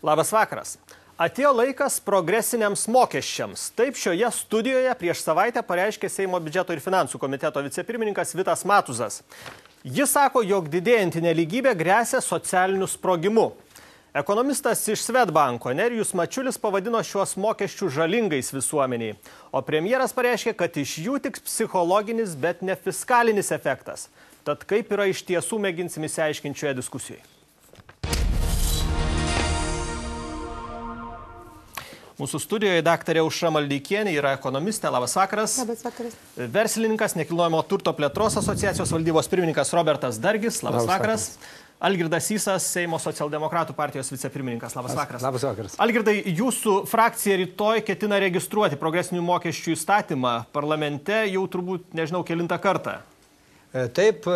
Labas vakaras. Atėjo laikas progresiniams mokesčiams. Taip šioje studijoje prieš savaitę pareiškė Seimo biudžeto ir finansų komiteto vicepirmininkas Vitas Matuzas. Jis sako, jog didėjanti nelygybė gresia socialiniu sprogimu. Ekonomistas iš Swedbanko Nerijus Mačiulis pavadino šiuos mokesčių žalingais visuomeniai, o premjeras pareiškė, kad iš jų tik psichologinis, bet ne fiskalinis efektas. Tad kaip yra iš tiesų, mėginsime išsiaiškinti šioje diskusijoje. Mūsų studijoje daktarė Aušra Maldeikienė yra ekonomistė. Labas vakaras. Labas vakaras. Verslininkas, nekilnojamo turto plėtros asociacijos valdybos pirmininkas Robertas Dargis. Labas vakaras. Algirdas Sysas, Seimo socialdemokratų partijos vicepirmininkas. Labas vakaras. Labas vakaras. Algirdai, jūsų frakcija rytoj ketina registruoti progresinių mokesčių įstatymą parlamente jau turbūt, nežinau, kelintą kartą. Taip,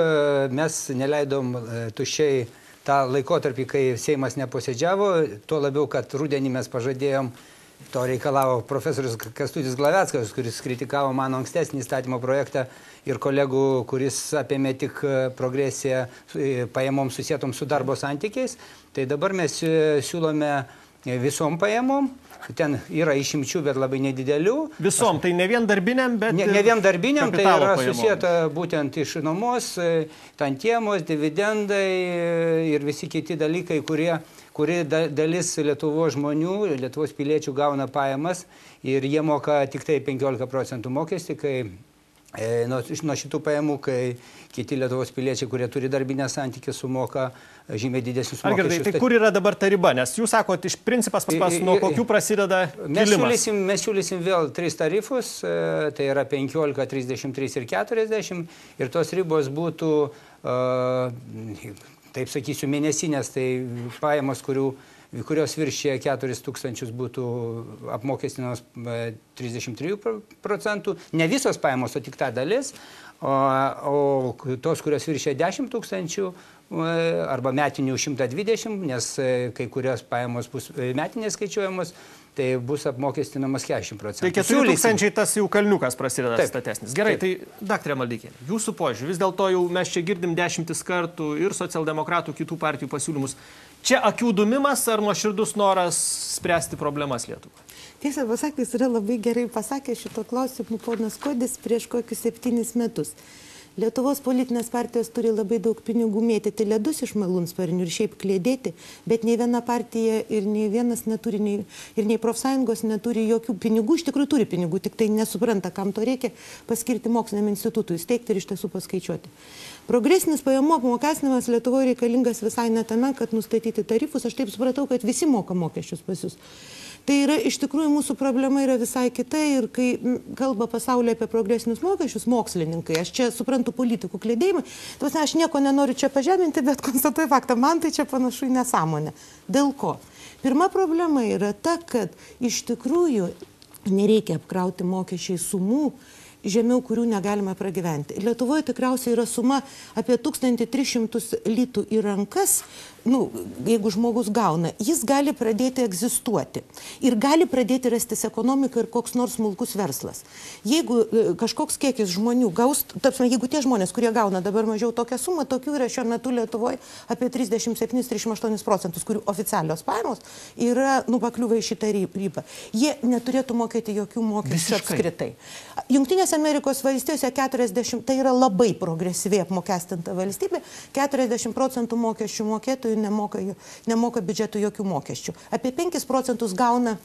mes neleidom tuščiai tą laikotarpį, kai Seimas neposėdžiavo, tuo labiau, kad rudenį mes pažadėjom, to reikalavo profesorius Kęstutis Glaveckas, kuris kritikavo mano ankstesnį įstatymo projektą ir kolegų, kuris apėmė tik progresiją pajamom susietom su darbo santykiais. Tai dabar mes siūlome visom pajamom. Ten yra išimčių, bet labai nedidelių. Visom, tai ne vien darbiniam, bet ne vien darbiniam, tai yra pajamom. susieta būtent iš nuomos, tantiemos, dividendai ir visi kiti dalykai, kuri dalis Lietuvos žmonių, Lietuvos piliečių gauna pajamas ir jie moka tik tai 15% mokestį, kai nuo šitų pajamų, kai kiti Lietuvos piliečiai, kurie turi darbinę santykį, sumoka žymiai didesnius mokesčius. Algirdai, tai kur yra dabar ta riba? Nes jūs sakote, iš principas nuo kokių prasideda kilimas? Mes siūlysim vėl 3 tarifus, tai yra 15, 33 ir 40. Ir tos ribos būtų, taip sakysiu, mėnesinės, tai pajamos, kurios viršė 4 000 būtų apmokestinamos 33%. Ne visos pajamos, o tik ta dalis. O tos, kurios viršė 10 000 arba metinių 120, nes kai kurios pajamos bus metinės skaičiuojamos, tai bus apmokestinamas 40%. Tai 4 000 tas jau kalniukas prasideda statesnis. Gerai, tai daktarė Maldeikienė, jūsų požiūrį, vis dėlto jau mes čia girdim 10 kartų ir socialdemokratų, kitų partijų pasiūlymus. Čia akių dumimas ar nuoširdus noras spręsti problemas Lietuvoje? Tiesą pasakius, yra labai gerai pasakęs šito klausimu ponas Kodis prieš kokius 7 metus. Lietuvos politinės partijos turi labai daug pinigų mėtyti ledus iš malūnsparnių ir šiaip klėdėti, bet nei viena partija ir nei vienas neturi, ir nei profsąjungos neturi jokių pinigų. Iš tikrųjų turi pinigų, tik tai nesupranta, kam to reikia paskirti moksliniam institutui, steigti ir iš tiesų paskaičiuoti. Progresinis pajamų apmokestinimas Lietuvoje reikalingas visai ne tame, kad nustatyti tarifus. Aš taip supratau, kad visi moka mokesčius pas jūs. Tai yra, iš tikrųjų, mūsų problema yra visai kita ir kai kalba pasaulyje apie progresinius mokesčius, mokslininkai, aš čia suprantu politikų klėdėjimą, aš nieko nenoriu čia pažeminti, bet konstatuoju faktą, man tai čia panašu į nesąmonę. Dėl ko? Pirma problema yra ta, kad iš tikrųjų nereikia apkrauti mokesčiai sumų, žemiau kurių negalime pragyventi. Lietuvoje tikriausiai yra suma apie 1300 litų į rankas, jeigu žmogus gauna, jis gali pradėti egzistuoti ir gali pradėti rastis ekonomika ir koks nors smulkus verslas. Jeigu kažkoks kiekis žmonių gaus, jeigu tie žmonės, kurie gauna dabar mažiau tokią sumą, tokių yra šiuo metu Lietuvoje apie 37-38%, kurių oficialios pajamos yra pakliuvę į šitą ribą. Jie neturėtų mokėti jokių mokesčių apskritai. Jungtinėse Amerikos valstijose 40, tai yra labai progresyviai apmokestinta valstybė, 40% mokesčių mokėtojų nemoka biudžetų jokių mokesčių. Apie 5% gauna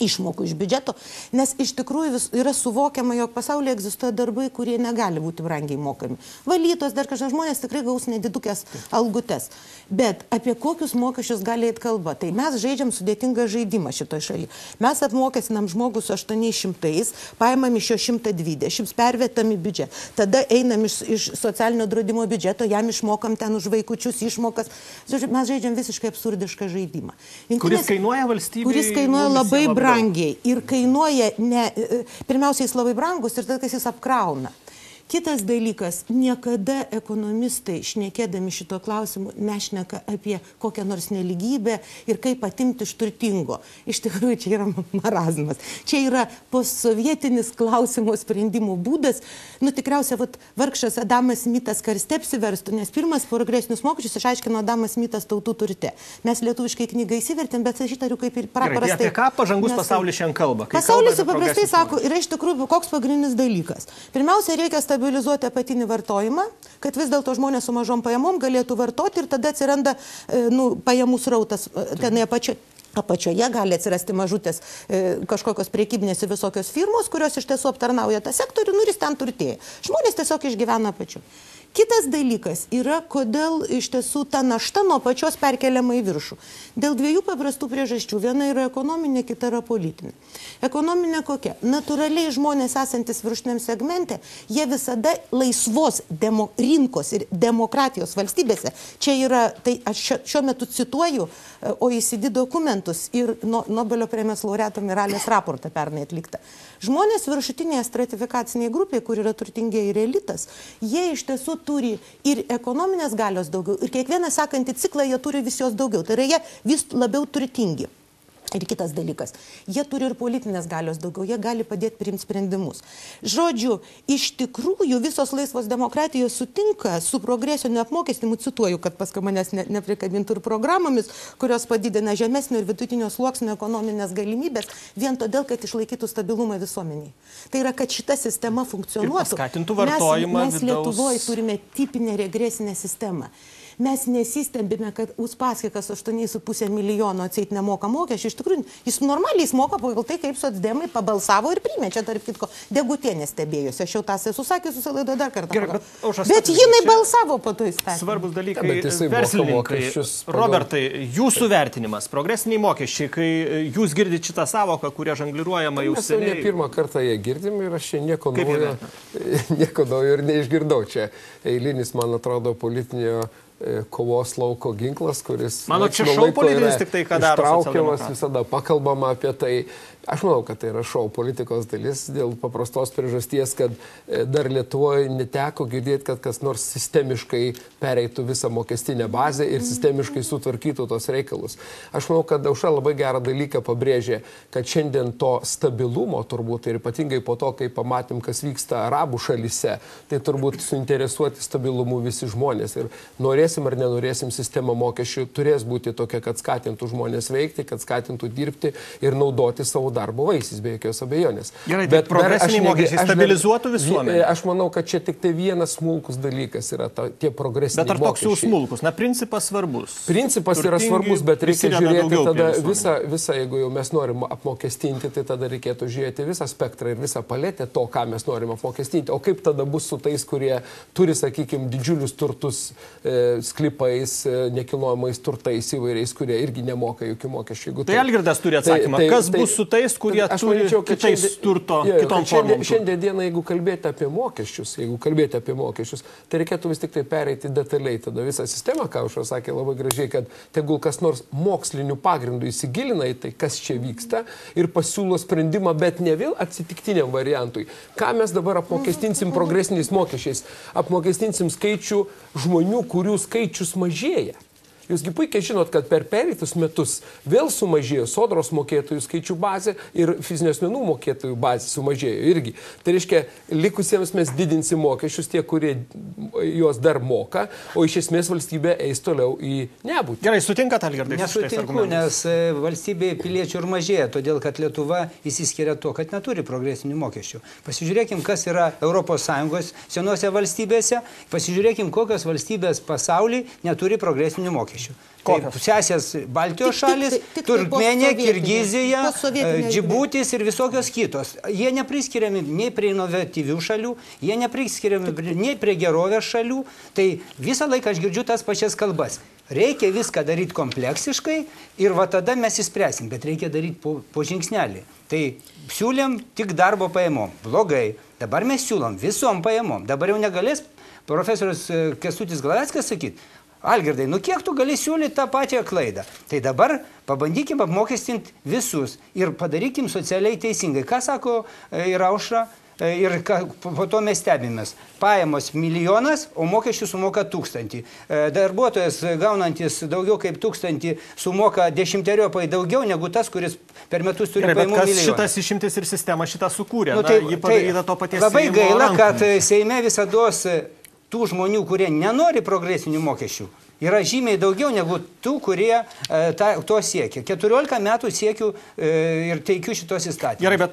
išmokų iš biudžeto, nes iš tikrųjų yra suvokiama, jog pasaulyje egzistuoja darbai, kurie negali būti brangiai mokami. Valytos, dar kažkas žmonės tikrai gaus nedidukės algutes. Bet apie kokius mokesčius gali eiti kalba? Tai mes žaidžiam sudėtingą žaidimą šitoj šalyje. Mes apmokestinam žmogus 800, paimam iš jo 120, pervietam į biudžetą. Tada einam iš socialinio draudimo biudžeto, jam išmokam ten už vaikučius išmokas. Mes žaidžiam visiškai absurdišką žaidimą. Kuris kainuoja valstybei? Kuris kainuoja labai brangiai ir kainuoja, pirmiausia, jis labai brangus ir tada jis apkrauna. Kitas dalykas, niekada ekonomistai, šnekėdami šito klausimu, nešneka apie kokią nors neligybę ir kaip atimti iš turtingo. Iš tikrųjų, čia yra marazmas. Čia yra postsovietinis klausimo sprendimo būdas. Nu, tikriausiai, vargšas Adamas Smitas karste apsiverstų, nes pirmas progresinius mokesčius išaiškino Adamas Smitas Tautų turte. Mes lietuviškai knygą įsivertėm, bet aš įtariu kaip ir paprastai. Apie ką pažangus pasaulis šiandien kalba? Pasaulis paprastai sako, yra iš tikrųjų koks pagrindinis dalykas. Pirmiausia, reikia stabilizuoti apatinį vartojimą, kad vis dėlto žmonės su mažom pajamom galėtų vartoti ir tada atsiranda pajamų srautas tenai apačioje gali atsirasti mažutės kažkokios priekybinės ir visokios firmos, kurios iš tiesų aptarnauja tą sektorių, ir jis ten turtėja. Žmonės tiesiog išgyvena apačiu. Kitas dalykas yra, kodėl iš tiesų ta našta nuo pačios perkeliama į viršų. Dėl dviejų paprastų priežasčių. Viena yra ekonominė, kita yra politinė. Ekonominė kokia? Natūraliai žmonės esantis viršutiniam segmente, jie visada laisvos rinkos ir demokratijos valstybėse. Čia yra, tai aš šiuo metu cituoju OECD dokumentus ir Nobelio premijos laureato Miralės raportą pernai atliktą. Žmonės viršutinėje stratifikacinėje grupėje, kur yra turtingieji ir elitas, jie iš tiesų turi ir ekonominės galios daugiau, ir kiekvieną sekantį ciklą jie turi vis jos daugiau. Tai yra jie vis labiau turtingi. Ir kitas dalykas, jie turi ir politinės galios daugiau, jie gali padėti priimti sprendimus. Žodžiu, iš tikrųjų visos laisvos demokratijos sutinka su progresiniu apmokestinimu, cituoju, kad paskui manęs neprikabintų ir programomis, kurios padidina žemesnio ir vidutinio sluoksnio ekonominės galimybės, vien todėl, kad išlaikytų stabilumą visuomeniai. Tai yra, kad šita sistema funkcionuotų. Skatintų vartojimą mes Lietuvoje turime tipinę regresinę sistemą. Mes nesistebime, kad Uspaskichas 8,5 milijono atseit nemoka mokesčių. Iš tikrųjų, jis normaliai moka pagal tai, kaip socdemai pabalsavo ir priėmė. Čia tarp kitko Degutienė stebėjosi. Aš jau tas esu sakęs, jūsų laidoje dar kartą. Bet jinai balsavo po to įstatymą. Svarbus dalykai, verslininkai. Robertai, jūsų vertinimas, progresiniai mokesčiai, kai jūs girdite šitą savoką, kurią žangliruojama jau seniai. Ne pirmą kartą jie girdim ir aš čia nieko naujo ir neišgirdau. Čia eilinis, man atrodo, politinio kovos lauko ginklas, kuris mano čia šou politinis tik tai, ką daro ištraukiamas, visada pakalbama apie tai. Aš manau, kad tai yra šou politikos dalis dėl paprastos priežasties, kad dar Lietuvoje neteko girdėti, kad kas nors sistemiškai pereitų visą mokestinę bazę ir sistemiškai sutvarkytų tos reikalus. Aš manau, kad Aušra labai gerą dalyką pabrėžė, kad šiandien to stabilumo turbūt ir ypatingai po to, kai pamatėm, kas vyksta arabų šalyse, tai turbūt suinteresuoti stabilumu visi žmonės. Ir norėsim ar nenorėsim, sistema mokesčių turės būti tokia, kad skatintų žmonės veikti, kad skatintų dirbti ir naudoti savo darbo vaisiais, be jokios abejonės. Gerai, bet progresiniai mokesčiai stabilizuotų visuomenę. Aš manau, kad čia tik tai vienas smulkus dalykas yra tie progresiniai mokesčiai. Bet ar toks jau smulkus? Na, principas svarbus. Principas yra svarbus, bet reikia žiūrėti tada visą, jeigu jau mes norim apmokestinti, tai tada reikėtų žiūrėti visą spektrą ir visą paletę to, ką mes norim apmokestinti. O kaip tada bus su tais, kurie turi, sakykime, didžiulius turtus sklypais, nekilnojamais turtais įvairiais, kurie irgi nemoka jokių mokesčių. Tai Algirdas turi atsakymą. Kas bus su tais, kurie turi kitais turto, kitom formom? Šiandien dieną, jeigu kalbėti apie mokesčius, tai reikėtų vis tik tai pereiti detaliai tada visą sistemą, ką Aušra sakė labai gražiai, kad tegul kas nors mokslinių pagrindų įsigilina į tai, kas čia vyksta ir pasiūlo sprendimą, bet ne vėl atsitiktiniam variantui. Ką mes dabar apmokestinsim progresiniais mokesčiais? Apmokestinsim skaičių žmonių, kurių skaičius mažėja. Jūsgi puikiai žinot, kad per pereitus metus vėl sumažėjo sodros mokėtojų skaičių bazė ir fizinių asmenų mokėtojų bazė sumažėjo irgi. Tai reiškia, likusiems mes didinsim mokesčius tie, kurie juos dar moka, o iš esmės valstybė eis toliau į nebūtį. Gerai, sutinkat, Algirdai? Nesutinku, nes valstybė piliečių ir mažėja, todėl kad Lietuva įsiskiria tuo, kad neturi progresinių mokesčių. Pasižiūrėkim, kas yra ES senose valstybėse, pasižiūrėkim, kokios valstybės pasaulyje neturi progresinių mokesčių. Kaip sesės Baltijos šalis, Turkmėnija, Kirgizija, Džibutis ir visokios kitos. Jie nepriskiriami nei prie inovatyvių šalių, jie nepriskiriami nei prie gerovės šalių. Tai visą laiką aš girdžiu tas pačias kalbas. Reikia viską daryti kompleksiškai ir va tada mes įspręsim, bet reikia daryti po žingsnelį. Tai siūlėm tik darbo pajamom. Blogai. Dabar mes siūlom visom pajamom. Dabar jau negalės profesorius Kęstutis Glaveckas sakyti, Algirdai, nu kiek tu gali siūlyti tą pačią klaidą? Tai dabar pabandykim apmokestinti visus ir padarykim socialiai teisingai. Ką sako ir Aušra? ir po to mes stebimės. Pajamos 1 000 000, o mokesčių sumoka 1000. Darbuotojas gaunantis daugiau kaip 1000 sumoka 10-eriopai daugiau negu tas, kuris per metus turi pajamų 1 000 000. Šitas išimtis ir sistema šitą sukūrė. Nu, tai, ji padaryta to paties labai Seimo gaila, rankomis. kad Seime visados tų žmonių, kurie nenori progresinių mokesčių, yra žymiai daugiau negu tų, kurie to siekia. 14 metų siekiu ir teikiu šitos įstatymus. Gerai, bet